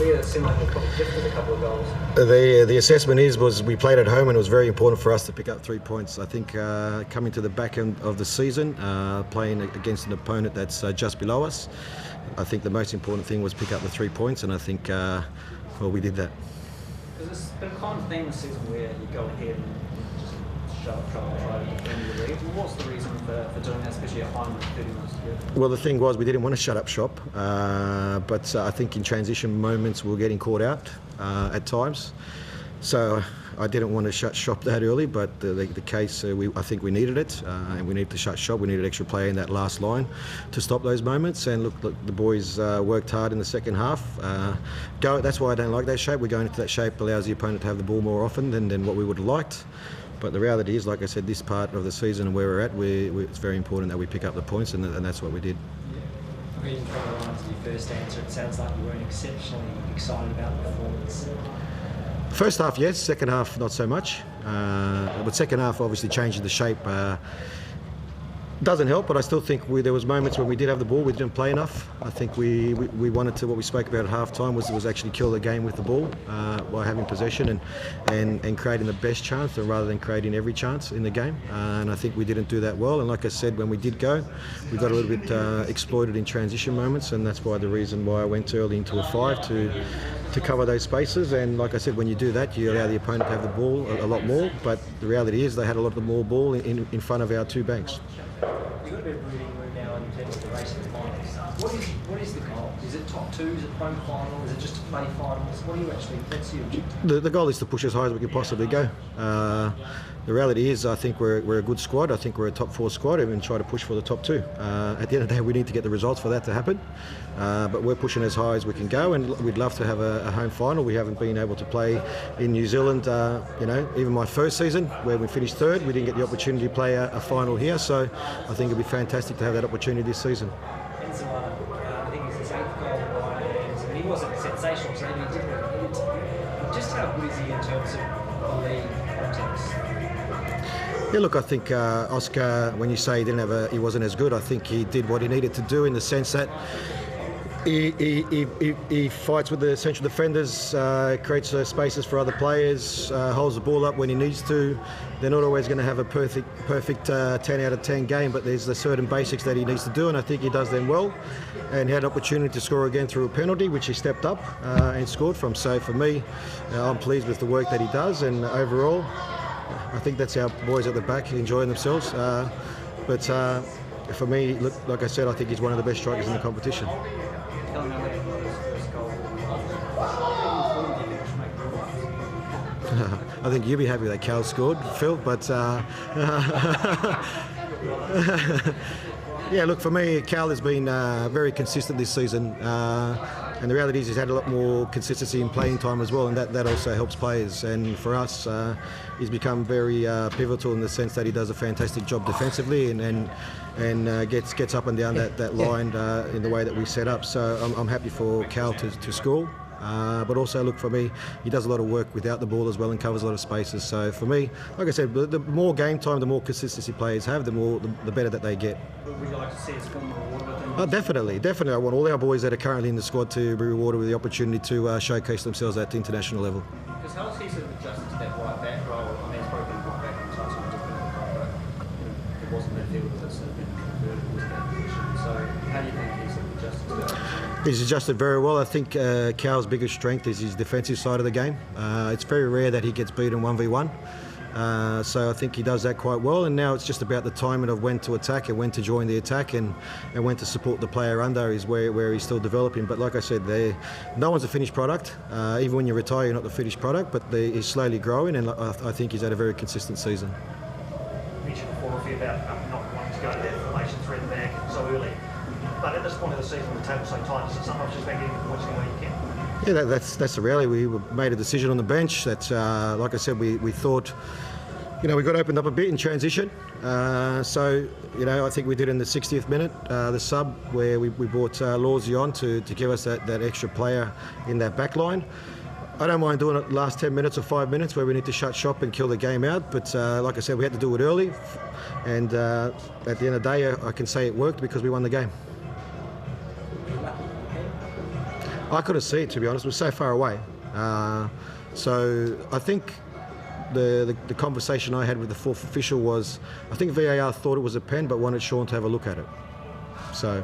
It seemed like we probably gifted a couple of goals. The assessment was we played at home and it was very important for us to pick up 3 points. I think coming to the back end of the season, playing against an opponent that's just below us, I think the most important thing was pick up the 3 points, and I think well, we did that. There's been a common theme this season where you go ahead and just shut up, try to defend your lead. What's the reason for doing that, especially at home with 30 minutes to go? Well, the thing was we didn't want to shut up shop, but I think in transition moments we were getting caught out at times. So I didn't want to shut shop that early, but the case, I think we needed it, and we needed to shut shop. We needed extra player in that last line to stop those moments. And look the boys worked hard in the second half. That's why I don't like that shape. We're going into that shape allows the opponent to have the ball more often than what we would have liked. But the reality is, like I said, this part of the season and where we're at, it's very important that we pick up the points, and that's what we did. Okay, in trying to answer your first answer, it sounds like you weren't exceptionally excited about the performance. First half, yes. Second half, not so much. But second half, obviously changing the shape doesn't help. But I still think there was moments when we did have the ball, we didn't play enough. I think we wanted to. What we spoke about at half time was actually kill the game with the ball by having possession and creating the best chance, rather than creating every chance in the game. And I think we didn't do that well. And like I said, when we did go, we got a little bit exploited in transition moments, and that's the reason why I went early into a 5 to cover those spaces. And like I said, when you do that, you allow the opponent to have the ball a lot more. But the reality is they had a lot of more ball in front of our 2 banks. You've got a bit of breathing room now in terms of the race to the finals. What is the goal? Is it top 2? Is it home final? Is it just to play finals? What's your objective? The goal is to push as high as we can possibly go. The reality is, I think we're a good squad. I think we're a top 4 squad, and try to push for the top 2. At the end of the day, we need to get the results for that to happen. But we're pushing as high as we can go, and we'd love to have a home final. We haven't been able to play in New Zealand. Even my first season, where we finished 3rd, we didn't get the opportunity to play a final here. So I think it'd be fantastic to have that opportunity this season. I think it's his 8th goal, and he wasn't sensational, so maybe he did well. Just how good is he in terms of the league context? Yeah, look, I think Oscar, when you say he wasn't as good, I think he did what he needed to do, in the sense that he fights with the central defenders, creates spaces for other players, holds the ball up when he needs to. They're not always going to have a perfect 10 out of 10 game, but there's the certain basics that he needs to do, and I think he does them well. And he had an opportunity to score again through a penalty, which he stepped up and scored from. So for me, I'm pleased with the work that he does, and overall, I think that's our boys at the back enjoying themselves. But for me, look, like I said, I think he's one of the best strikers in the competition. I think you'll be happy that Cal scored, Phil, but yeah, look, for me, Cal has been very consistent this season, and the reality is he's had a lot more consistency in playing time as well, and that also helps players. And for us, he's become very pivotal in the sense that he does a fantastic job defensively and gets up and down that line in the way that we set up. So I'm happy for Cal to score. But also, look, for me, he does a lot of work without the ball as well and covers a lot of spaces. So for me, like I said, the more game time, the more consistency players have, the better that they get. Would we like to see a score reward with them? Oh, definitely. I want all our boys that are currently in the squad to be rewarded with the opportunity to showcase themselves at the international level. Because how has he sort of adjusted to that right back role? I mean, it's probably been right back in times when it wasn't that field that's sort of been converted with that position. So how do you think he's sort of adjusted to that? He's adjusted very well. I think Cal's biggest strength is his defensive side of the game. It's very rare that he gets beaten 1v1. So I think he does that quite well, and now it's just about the timing of when to attack and when to join the attack and when to support the player under is where he's still developing. But like I said, no one's a finished product. Even when you retire, you're not the finished product, but he's slowly growing, and I think he's had a very consistent season. You mentioned before a few about not wanting to go to that formation 3 at the back so early. But at this point of the season, the table's so tight, is it sometimes just about getting the points where you can? Yeah, that's the reality. We made a decision on the bench that, like I said, we thought, we got opened up a bit in transition. So, I think we did in the 60th minute, the sub, where we brought Lawsy on to give us that extra player in that back line. I don't mind doing it the last 10 minutes or 5 minutes where we need to shut shop and kill the game out. But like I said, we had to do it early. And at the end of the day, I can say it worked because we won the game. I couldn't see it, to be honest. It was so far away. So I think the conversation I had with the fourth official was, I think VAR thought it was a pen, but wanted Sean to have a look at it. So